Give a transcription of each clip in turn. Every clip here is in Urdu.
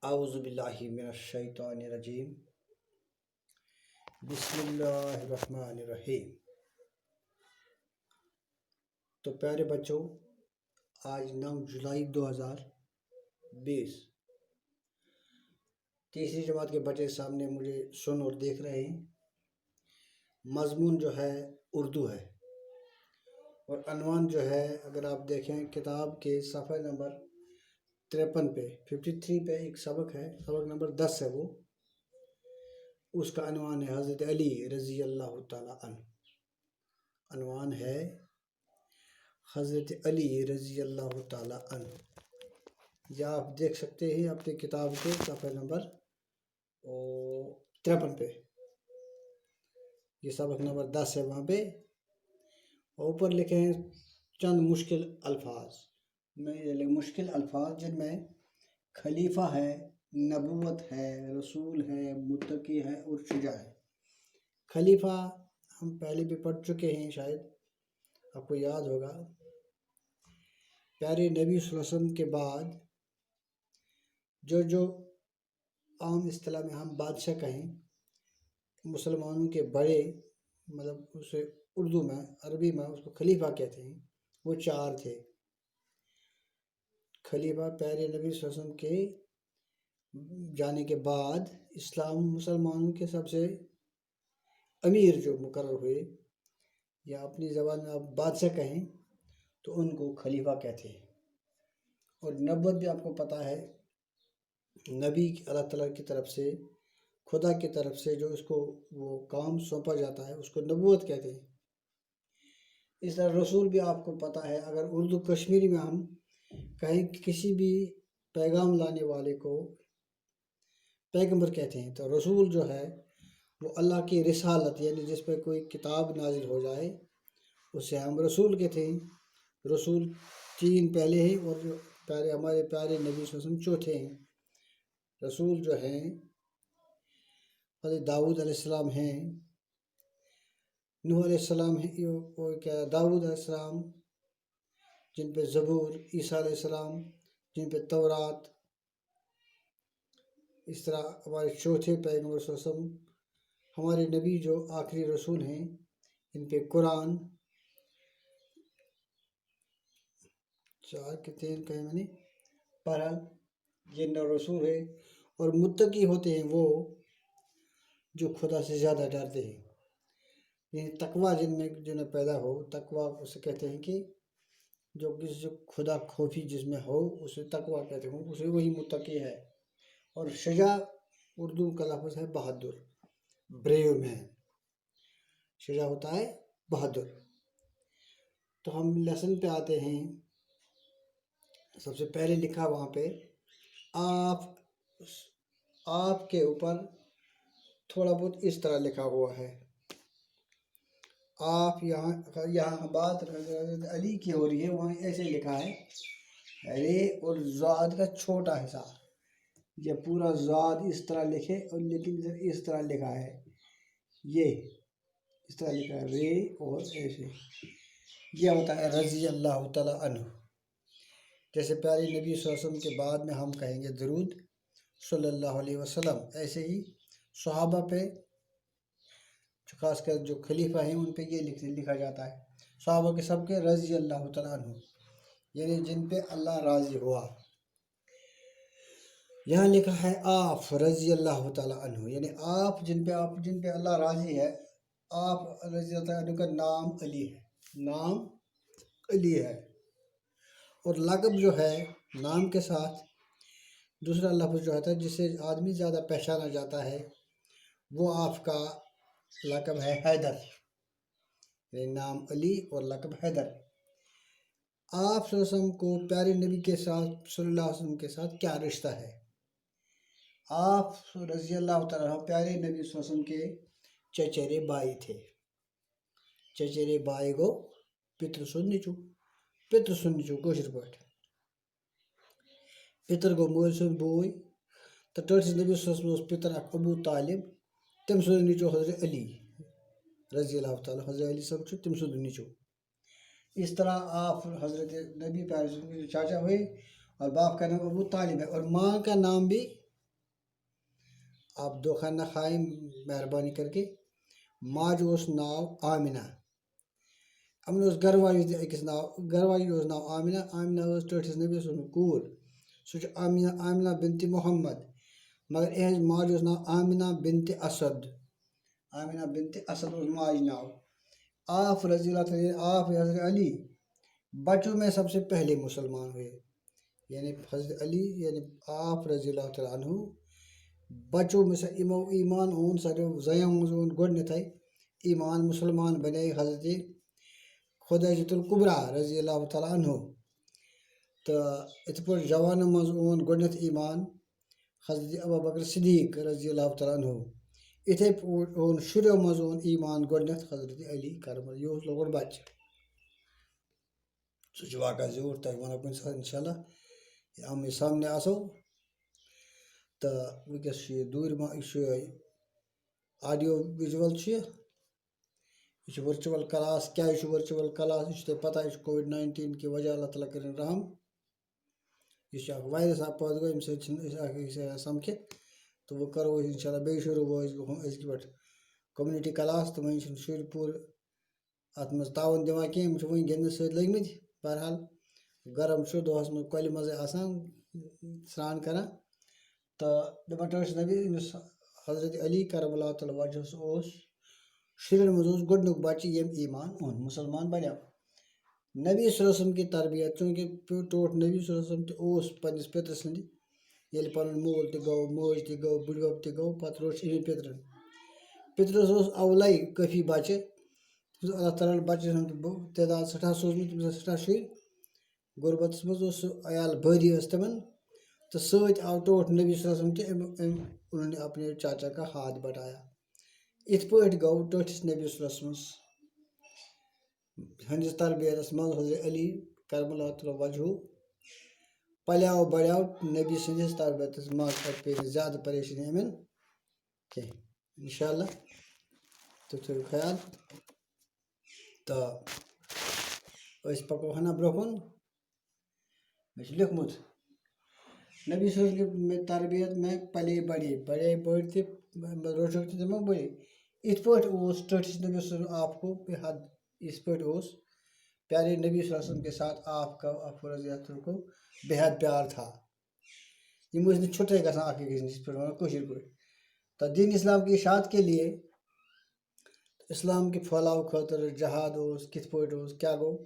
اعوذ باللہ من الشیطان الرجیم بسم اللہ الرحمن الرحیم۔ تو پیارے بچوں، آج 9 جولائی 2020 تیسری جماعت کے بچے سامنے مجھے سن اور دیکھ رہے ہیں۔ مضمون جو ہے اردو ہے اور عنوان جو ہے اگر آپ دیکھیں کتاب کے صفحہ نمبر 53 پہ 53 پہ ایک سبق ہے، سبق نمبر 10 ہے وہ، اس کا عنوان ہے حضرت علی رضی اللہ تعالیٰ عنہ۔ عنوان ہے حضرت علی رضی اللہ تعالیٰ عنہ۔ یا آپ دیکھ سکتے ہیں اپنی کتاب کے صفحہ نمبر 53 پہ، یہ سبق نمبر 10 ہے وہاں پہ۔ اوپر لکھے ہیں چند مشکل الفاظ، مشکل الفاظ جن میں خلیفہ ہے، نبوت ہے، رسول ہے، متقی ہے اور شجاع ہے۔ خلیفہ ہم پہلے بھی پڑھ چکے ہیں، شاید آپ کو یاد ہوگا۔ پیارے نبی صلی اللہ علیہ وسلم کے بعد جو عام اصطلاح میں ہم بادشاہ کہیں، مسلمانوں کے بڑے، مطلب اسے اردو میں عربی میں اس کو خلیفہ کہتے ہیں، وہ 4 تھے۔ خلیفہ پیارے نبی صلی اللہ علیہ وسلم کے جانے کے بعد مسلمانوں کے سب سے امیر جو مقرر ہوئے، یا اپنی زبان میں آپ بادشاہ کہیں تو ان کو خلیفہ کہتے ہیں۔ اور نبوت بھی آپ کو پتہ ہے، نبی اللہ تعالیٰ کی طرف سے، خدا کی طرف سے جو اس کو وہ کام سونپا جاتا ہے اس کو نبوت کہتے ہیں۔ اس طرح رسول بھی آپ کو پتہ ہے، اگر اردو کشمیری میں ہم کہیں کہ کسی بھی پیغام لانے والے کو پیغمبر کہتے ہیں، تو رسول جو ہے وہ اللہ کی رسالت، یعنی جس پہ کوئی کتاب نازل ہو جائے اسے ہم رسول کہتے ہیں۔ رسول 3 پہلے ہیں اور جو ہمارے پیارے نبی صلی اللہ علیہ وسلم چوتھے ہیں۔ رسول جو ہیں حضرت داؤد علیہ السلام ہیں، نوح علیہ السلام ہیں، داؤد علیہ السلام جن پہ زبور، عیسیٰ علیہ السلام جن پہ تورات، اس طرح ہمارے چوتھے پیغمبر صلی اللہ علیہ وسلم، ہمارے نبی جو آخری رسول ہیں، ان پہ قرآن 4 کے 3 کہیں میں نے پڑھا، یہ 9 رسول ہے۔ اور متقی ہوتے ہیں وہ جو خدا سے زیادہ ڈرتے ہیں، یعنی تقویٰ جنہیں پیدا ہو۔ تقویٰ اسے کہتے ہیں کہ جو خدا خوفی جس میں ہو اسے تقویٰ کہتے ہیں، اسے وہی متقی ہے۔ اور شجاع اردو کا لفظ ہے بہادر، بریو مین، شجاع ہوتا ہے بہادر۔ تو ہم لیسن پہ آتے ہیں۔ سب سے پہلے لکھا وہاں پہ آپ کے اوپر تھوڑا بہت اس طرح لکھا ہوا ہے۔ آپ یہاں بات حضرت علی کی ہو رہی ہے، وہاں ایسے لکھا ہے رے اور زاد کا چھوٹا حصہ، یہ پورا زاد اس طرح لکھے اور لیکن ادھر اس طرح لکھا ہے، یہ اس طرح لکھا ہے رے اور ایسے، یہ ہوتا ہے رضی اللہ تعالیٰ عنہ۔ جیسے پیارے نبی صلی اللہ علیہ وسلم کے بعد میں ہم کہیں گے درود صلی اللہ علیہ وسلم، ایسے ہی صحابہ پہ، خاص کر جو خلیفہ ہیں ان پہ یہ لکھا جاتا ہے، صحابہ کے سب کے رضی اللہ تعالیٰ عنہ، یعنی جن پہ اللہ راضی ہوا۔ یہاں لکھا ہے آپ رضی اللہ تعالیٰ عنہ، یعنی آپ جن پہ اللہ راضی ہے، آپ رضی اللہ تعالیٰ عنہ کا نام علی ہے، نام علی ہے۔ اور لقب جو ہے نام کے ساتھ دوسرا لفظ جو ہوتا ہے جس سے آدمی زیادہ پہچانا جاتا ہے، وہ آپ کا لقب ہے حیدر، یعنی نام علی اور لقب حیدر۔ آپ صلی اللہ علیہ وسلم کو پیارے نبی کے ساتھ صلی اللہ علیہ وسلم کے ساتھ کیا رشتہ ہے؟ آپ رضی اللہ تعالیٰ پیارے نبی صلی اللہ علیہ وسلم کے چچیرے بھائی تھے۔ چچیرے بھائی کو پتر سننچو کٲشِر پٲٹھۍ پتر گوٚو مٲلۍ سُنٛد بوے، تہٕ ٹٲٹھۍ سٕنٛدِ نبی صلی اللہ علیہ وسلم اوس پتر اکھ ابوٗ طالب، تٔمۍ سُنٛد نیٚچوٗ حضرت علی رضی اللہ تعالیٰ، حضرت علی صاحب چھُ تٔمۍ سُنٛد نیٚچوٗ۔ اس طرح آپ حضرت نبی پیارے چاچا ہوئے اور باپ کا نام ابو طالب ہے اور ماں کا نام بھی آپ دھوکہ نہ کھائیں مہربانی کر کے. ماجہِ اوس ناو آمِنہ. یِمن اوس گَرٕ واجہِ تہِ أکِس ناو، گَرٕ واجٮ۪ن اوس ناو آمِنہ. آمِنہ ٲس ٹٲٹھِس نبی سُنٛد کوٗر. سُہ چھُ آمِنہ بِنتِ محمد. مگر یِہٕنٛزِ ماجہِ اوس ناو آمِنہ بِنتِ اسد. آمِنہ بِنتِ اسد اوس ماجہِ ناو. آپ رضی اللہ تعالیٰ آپ حضرت علی بچوں میں سب سے پہلے مسلمان ہوئے. یعنی حضرت علی یعنی آپ رضی اللہ تعالیٰ عنہ بچوں میں سے ایمان اون ساروی زَیو منٛز اون گۄڈنٮ۪تھٕے ایمان مُسلمان بنے حضرت خدیجۃ الکبریٰ رضی اللہ تعالیٰ عنہ. تہٕ یِتھ پٲٹھۍ جوانو منٛز اون گۄڈنٮ۪تھ ایمان حضرت ابوبکر صدیق رضی اللہ تعالیٰ عنہ. یِتھَے پٲٹھۍ اون شُریو منٛز اون ایمان گۄڈنٮ۪تھ حضرت علی کرم اللہ. یہِ اوس لۄکُٹ بچہِ. سُہ چھُ واقعہ زیوٗٹھ تۄہہِ وَنو کُنہِ ساتہٕ اِنشاء اللہ آمنے سامنے آسو. تہٕ وٕنکٮ۪س چھُ یہِ دوٗرِ ما یہِ چھُ آڈیو وِجوَل چھُ یہِ چھُ ؤرچُوَل کلاس. کیٛازِ چھُ ؤرچُوَل کلاس؟ یہِ چھُ تۄہہِ پتہ یہِ چھُ کووِڈ-19 کہِ وجہ اللہ تعالیٰ کٔرِنۍ رحم. یہِ چھُ اکھ وایرس اکھ پٲدٕ گوٚو اَمہِ سۭتۍ چھِنہٕ أسۍ اکھ أکِس ہٮ۪کان سَمکھِتھ. تہٕ وۄنۍ کَرو أسۍ اِنشاء اللہ بیٚیہِ شروٗع گوٚو أزکہِ پٮ۪ٹھ کوٚمنِٹی کلاس. تہٕ وۄنۍ چھِنہٕ شُرۍ پوٗرٕ اَتھ منٛز تعاوُن دِوان کینٛہہ. یِم چھِ وٕنۍ گِنٛدنہٕ سۭتۍ لٔگۍمٕتۍ. بہرحال گرم چھُ دۄہَس منٛز کۄلہِ منٛزٕے آسان سرٛان کران. تہٕ دَپان ٹٲٹھِس نبی أمِس حضرت علی کرم اللہ تعالیٰ وجہس اوس شُرٮ۪ن منٛز اوس گۄڈنیُک بچہِ ییٚمۍ ایمان اوٚن مُسلمان بنیو. نبی صلی اللہ علیہ وسلم کی تربیت چوٗنٛکہِ ٹوٹھ نبی صلی اللہ علیہ وسلم تہِ اوس پنٛنِس پیٚترٕ سٕنٛدِ ییٚلہِ پَنُن مول تہِ گوٚو موج تہِ گوٚو بٕڈبب تہِ گوٚو پَتہٕ روٚٹ أمی پیٚترَن. پیٚترَس اوس اولَے کٲفی بَچہِ. تٔمِس اللہ تعالیٰ ہَن بَچَن ہُنٛد تعداد سٮ۪ٹھاہ سوٗزمُت. تٔمِس ٲسۍ سٮ۪ٹھاہ شُرۍ. غُربَتَس منٛز اوس سُہ عیال بٲری ٲس تِمَن. تہٕ سۭتۍ آو ٹوٹھ نبی صلی اللہ علیہ وسلم تہِ أمۍ اُنہٕ اپنے چاچا کا ہاتھ بٹایا. یِتھ پٲٹھۍ گوٚو ٹٲٹھِس نبی صلی اللہ علیہ وسلم ہٕنٛدِس تربیتَس منٛز حضرت علی کرم اللہ تعالیٰ وجہُ پلیو بڑیو نبی سٕنٛدِس تربیتَس منٛز. پَتہٕ پیٚیہِ نہٕ زیادٕ پریشٲنی یِمن کینٛہہ اِنشاء اللہ. تُہۍ تھٲیِو خیال. تہٕ أسۍ پَکو ہنا برونٛہہ کُن. مےٚ چھُ لیوٚکھمُت نبی صلی اللہ علیہ وسلم کی تربیت میں پلے بڑے بٔڑۍ تہِ روزُکھ تہِ تِمو بٔڑے. یِتھ پٲٹھۍ اوس ٹٲٹھِس نبی صلی اللہ علیہ وسلم آپ کو بے حد یِتھ پٲٹھۍ اوس پیارے نبی صلی اللہ علیہ وسلم کے ساتھ آپ کا رضی اللہ کو بے حد پیار تھا. یِم ٲسۍ نہٕ چھُٹے گژھان اکھ أکِس نِش. یِتھ پٲٹھۍ وَنو کٲشِر پٲٹھۍ. تہٕ دیٖن اِسلام کی اشاعت کے لیے اِسلام کہِ پھٲلاو خٲطرٕ جہاد اوس کِتھ پٲٹھۍ اوس کیٛاہ گوٚو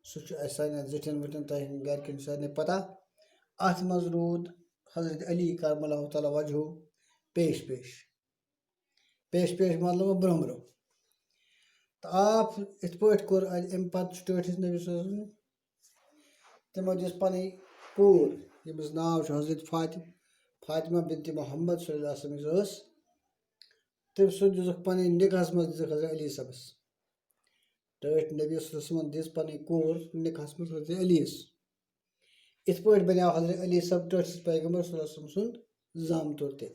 سُہ چھُ اَسہِ سانٮ۪ن زِٹھٮ۪ن وِٹھٮ۪ن تۄہہِ گرِکٮ۪ن سارنٕے پتہ. اَتھ منٛز روٗد حضرت علی کرم اللہ تعالیٰ وجہُ پیش مطلب برونٛہہ برونٛہہ. تہٕ آپ یِتھ پٲٹھۍ کوٚر اَتہِ اَمہِ پتہٕ چھُ ٹٲٹھِس نبی صلی اللہ علیہ وسلم تِمو دِژ پنٕنۍ کوٗر ییٚمِس ناو چھُ حضرت فاطمہ بِنتِ محمد صلی اللہ علیہ وسلم یُس ٲس تٔمۍ سُہ دِژٕکھ پنٕنۍ نِکاحس منٛز دِژٕکھ حضرت علی صٲبس. ٹٲٹھۍ نبی صلی اللہ علیہ وسلم دِژ پنٕنۍ کوٗر نِکاحس منٛز حضرت علی یس. یِتھ پٲٹھۍ بنیو حضرت علی صٲب ٹٲٹھِس پیغمبر صلی اللہ علیہ وسلم سُنٛد زامتُر تہِ.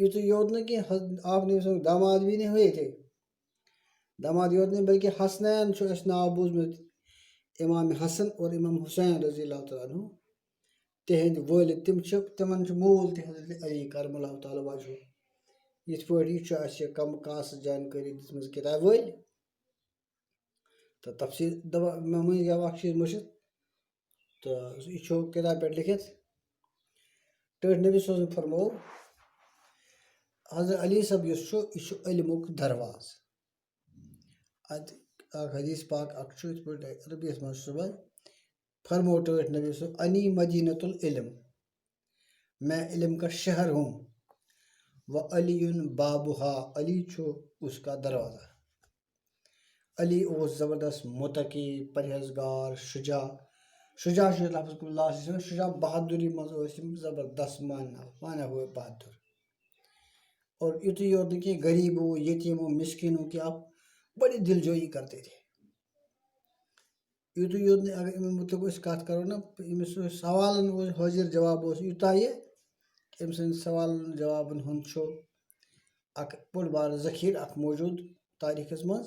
یُتُے یوت نہٕ کینٛہہ آپ نے داماد بھی نہیں ہوئے تھے. داماد یوت نہیں بلکہ حسنین چھُ اَسہِ ناو بوٗزمُت امام حسن اور امام حُسین رضی اللہ تعالیٰ عنہ تِہنٛدۍ وٲلد. تِمن چھُ مول تہِ حضرت علی کرم اللہ تعالیٰ وجہُ. یِتھ پٲٹھۍ یہِ چھُ اَسہِ کم خاص جانکٲری دِژمٕژ کِتابہِ وٲلۍ. تہٕ تفصیٖل دَپان مےٚ مٔنٛزۍ گوٚو اکھ چیٖز مٔشِد. تہٕ یہِ چھُ کِتابہِ پٮ۪ٹھ لیکھِتھ. ٹٲٹھۍ نبی صلی اللہ علیہ وسلم فرموو حضرت علی صٲب یُس چھُ یہِ چھُ علمُک درواز. اَتہِ اکھ حدیث پاک اکھ چھُ یِتھ پٲٹھۍ عربیَس منٛز چھُ صُبحٲے فرموو ٹٲٹھۍ نبی صٲب انی مدینۃ العلم میں علم کا شہر ہوں و علی بابُہا علی چھُ اس کا دروازہ. علی اوس زبردست متقی پرہیزگار شجاع چھُ لفظ اللہ شجاع بہادُری منٛز ٲسۍ یِم زبردست مانا ہوئے بہادُر. اور یُتُے یوت نہٕ کینٛہہ غریٖبو یتیٖمو مِسکیٖنو کی آپ بڑی دِل جویی کرتے تھے. یُتُے یوت نہٕ اگر اَمہِ مُتعلِق أسۍ کَتھ کَرو نا أمِس اوس سوالن اوس حٲضِر جواب اوس یوٗتاہ یہِ کہِ أمۍ سٕنٛدۍ سوالن جوابن ہُنٛد چھُ اکھ بوٚڑ بارٕ ذخیٖرٕ اکھ موٗجوٗد تٲریٖخس منٛز.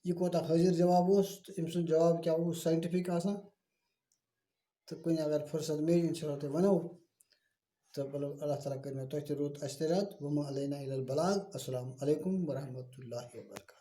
یہِ کوٗتاہ حٲضِر جواب اوس تہٕ أمۍ سُنٛد جواب کیٛاہ اوس ساینٹِفِک آسان. تہٕ کُنہِ اگر فُرصت میلہِ اِنشاء اللہ تۄہہِ وَنو. تو اللہ تعالیٰ کرنا تۄہہِ تہِ رُت اَسہِ تہِ رَت وما علینا الا البلاغ. السلام علیکم ورحمۃ اللہ وبرکاتہ.